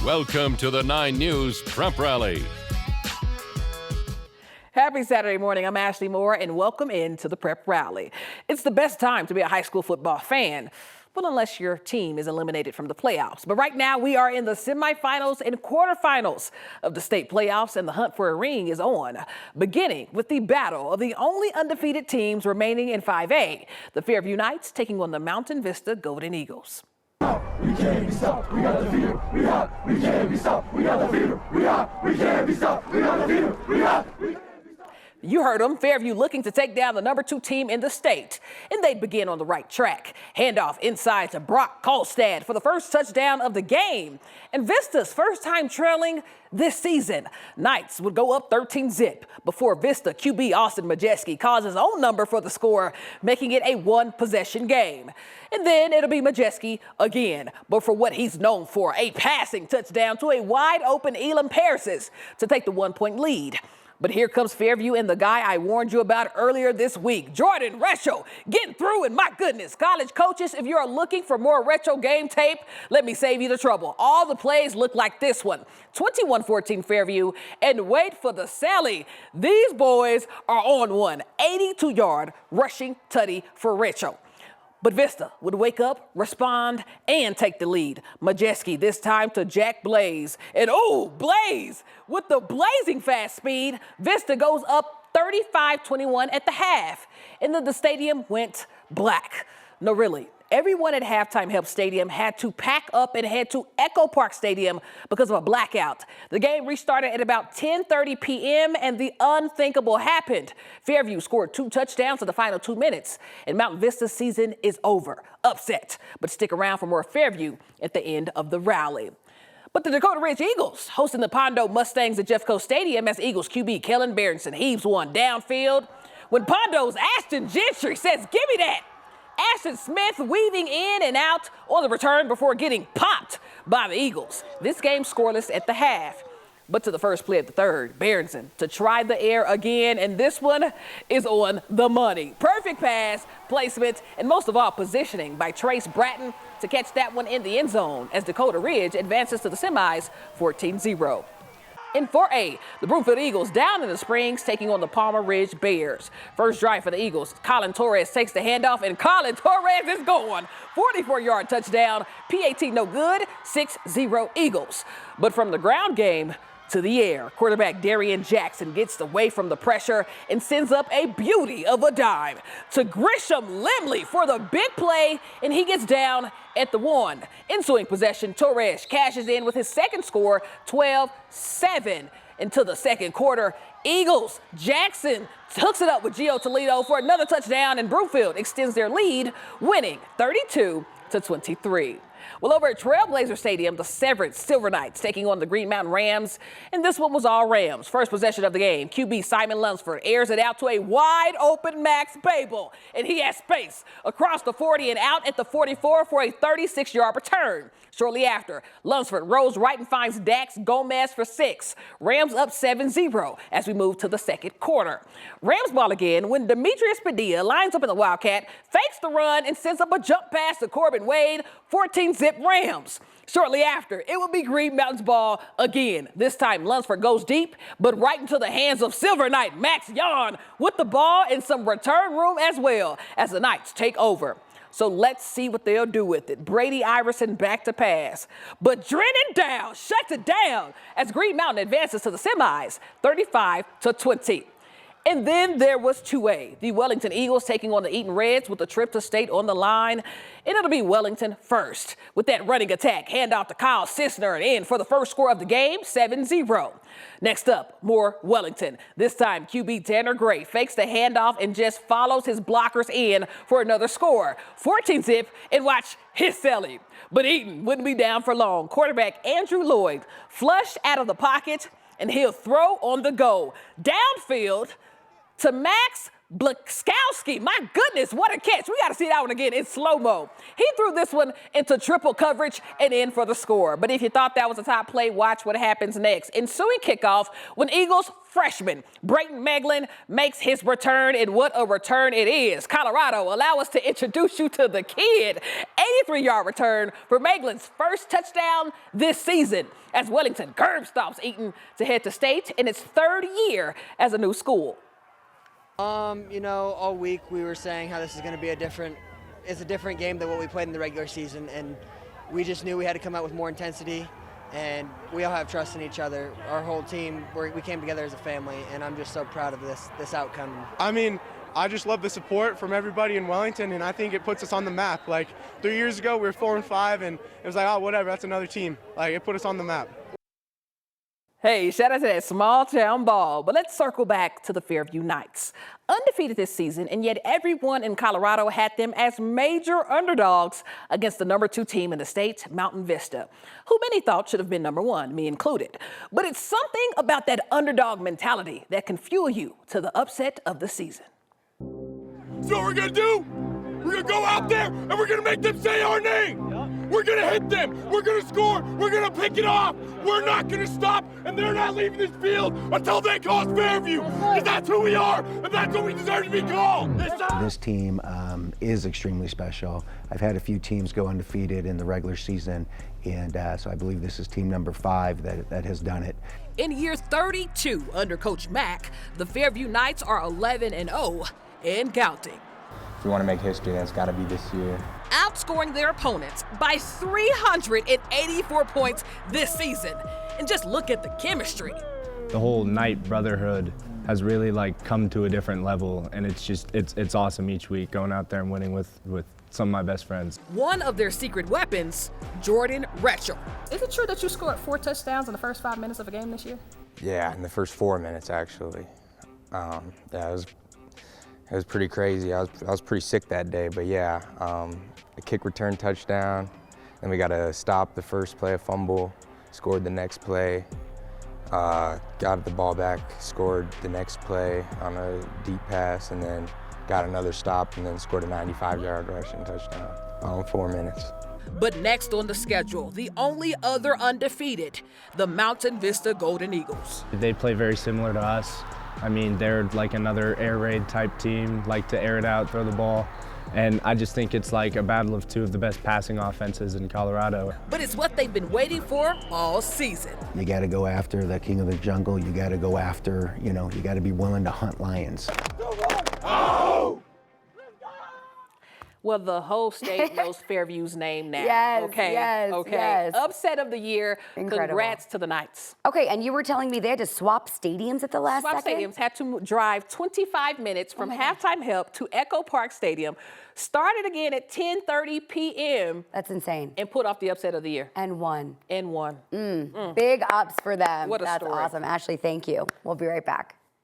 Welcome to the 9 News Prep Rally. Happy Saturday morning. I'm Ashley Moore, and welcome into the Prep Rally. It's the best time to be a high school football fan. Well, unless your team is eliminated from the playoffs. But right now, we are in the semifinals and quarterfinals of the state playoffs, and the hunt for a ring is on. Beginning with the battle of the only undefeated teams remaining in 5A. The Fairview Knights taking on the Mountain Vista Golden Eagles. We can't be stopped, we got the feeder, we hot. We can't be stopped, we got the feeder, we hot. We can't be stopped, we got the feeder, we hot. You heard them. Fairview looking to take down the number 2 team in the state. And they'd begin on the right track. Handoff inside to Brock Kolstad for the first touchdown of the game. And Vista's first time trailing this season. Knights would go up 13-zip before Vista QB Austin Majeski calls his own number for the score, making it a 1-possession game. And then it'll be Majeski again, but for what he's known for, a passing touchdown to a wide-open Elam Paris's to take the 1-point lead. But here comes Fairview and the guy I warned you about earlier this week, Jordan Retcho, getting through. And my goodness, college coaches, if you're looking for more retro game tape, let me save you the trouble. All the plays look like this one. 21-14 Fairview, and wait for the Sally. These boys are on one. 82-yard rushing tutty for Retcho. But Vista would wake up, respond, and take the lead. Majeski this time to Jack Blaze. And oh, Blaze with the blazing fast speed. Vista goes up 35-21 at the half. And then the stadium went black. No, really. Everyone at halftime help stadium had to pack up and head to Echo Park Stadium because of a blackout. The game restarted at about 10:30 p.m. and the unthinkable happened. Fairview scored 2 touchdowns in the final 2 minutes, and Mountain Vista's season is over. Upset, but stick around for more Fairview at the end of the rally. But the Dakota Ridge Eagles hosting the Pondo Mustangs at Jeffco Stadium as Eagles QB Kellen Berenson heaves one downfield. When Pondo's Ashton Gentry says, "Give me that," Ashton Smith weaving in and out on the return before getting popped by the Eagles. This game scoreless at the half. But to the first play of the third, Berenson to try the air again, and this one is on the money. Perfect pass, placement, and most of all, positioning by Trace Bratton to catch that one in the end zone as Dakota Ridge advances to the semis 14-0. In 4A, the Broomfield Eagles down in the Springs taking on the Palmer Ridge Bears. First drive for the Eagles. Colin Torres takes the handoff, and Colin Torres is going. 44-yard touchdown. PAT no good. 6-0 Eagles. But from the ground game to the air, quarterback Darian Jackson gets away from the pressure and sends up a beauty of a dime to Grisham Limley for the big play, and he gets down at the 1. Ensuing possession, Torres cashes in with his second score, 12-7 into the second quarter. Eagles, Jackson hooks it up with Gio Toledo for another touchdown, and Broomfield extends their lead, winning 32-23. Well, over at Trailblazer Stadium, the Severance Silver Knights taking on the Green Mountain Rams, and this one was all Rams. First possession of the game, QB Simon Lunsford airs it out to a wide-open Max Babel, and he has space across the 40 and out at the 44 for a 36-yard return. Shortly after, Lunsford rolls right and finds Dax Gomez for 6. Rams up 7-0 as we move to the second quarter. Rams ball again when Demetrius Padilla lines up in the Wildcat, fakes the run, and sends up a jump pass to Corbin Wade, 14-zip Rams. Shortly after, it will be Green Mountain's ball again. This time, Lunsford goes deep, but right into the hands of Silver Knight Max Yon with the ball and some return room as well as the Knights take over. So let's see what they'll do with it. Brady Iverson back to pass. But Drennan Dow shuts it down as Green Mountain advances to the semis, 35-20. And then there was 2A, the Wellington Eagles taking on the Eaton Reds with a trip to state on the line. And it'll be Wellington first with that running attack. Handoff to Kyle Sisner and in for the first score of the game, 7-0. Next up, more Wellington. This time, QB Tanner Gray fakes the handoff and just follows his blockers in for another score. 14-zip, and watch his selling. But Eaton wouldn't be down for long. Quarterback Andrew Lloyd flushed out of the pocket, and he'll throw on the go. Downfield to Max Blakowski, my goodness, what a catch. We got to see that one again in slow-mo. He threw this one into triple coverage and in for the score. But if you thought that was a top play, watch what happens next. Ensuing kickoff when Eagles freshman Brayton Meglin makes his return, and what a return it is. Colorado, allow us to introduce you to the kid. 83-yard return for Meglin's first touchdown this season as Wellington curb stops Eaton to head to state in its third year as a new school. You know, all week we were saying how this is going to be a different game than what we played in the regular season, and we just knew we had to come out with more intensity, and we all have trust in each other. Our whole team, we came together as a family, and I'm just so proud of this outcome. I mean, I just love the support from everybody in Wellington, and I think it puts us on the map. Like 3 years ago, we were 4-5, and it was like, oh, whatever, that's another team. Like, it put us on the map. Hey, shout out to that small town ball. But let's circle back to the Fairview Knights. Undefeated this season, and yet everyone in Colorado had them as major underdogs against the number 2 team in the state, Mountain Vista, who many thought should have been number 1, me included. But it's something about that underdog mentality that can fuel you to the upset of the season. So what we're gonna do? We're gonna go out there and we're gonna make them say our name. We're gonna hit them. We're gonna score. We're gonna pick it off. We're not gonna stop, and they're not leaving this field until they call us Fairview. Because that's who we are, and that's what we deserve to be called. This team is extremely special. I've had a few teams go undefeated in the regular season, and so I believe this is team number 5 that has done it. In year 32 under Coach Mack, the Fairview Knights are 11-0 and counting. If we want to make history, then it's got to be this year. Outscoring their opponents by 384 points this season. And just look at the chemistry. The whole Knight brotherhood has really come to a different level, and it's awesome each week going out there and winning with some of my best friends. One of their secret weapons, Jordan Retchell. Is it true that you scored 4 touchdowns in the first 5 minutes of a game this year? Yeah, in the first 4 minutes actually. It was pretty crazy. I was pretty sick that day, but yeah, a kick return touchdown. Then we got to stop the first play, a fumble, scored the next play, got the ball back, scored the next play on a deep pass, and then got another stop, and then scored a 95-yard rushing touchdown in 4 minutes. But next on the schedule, the only other undefeated, the Mountain Vista Golden Eagles. They play very similar to us. I mean, they're like another air raid type team, like to air it out, throw the ball. And I just think it's like a battle of 2 of the best passing offenses in Colorado. But it's what they've been waiting for all season. You got to go after the king of the jungle. You got to go after, you got to be willing to hunt lions. Oh! Well, the whole state knows Fairview's name now. Yes, okay. yes, okay. yes. Upset of the year. Incredible. Congrats to the Knights. Okay, and you were telling me they had to swap stadiums at the last second? Stadiums had to drive 25 minutes from halftime help to Echo Park Stadium, started again at 10:30 p.m. That's insane. And put off the upset of the year. And won. And won. Big ups for them. What a That's story. awesome. Ashley, thank you. We'll be right back.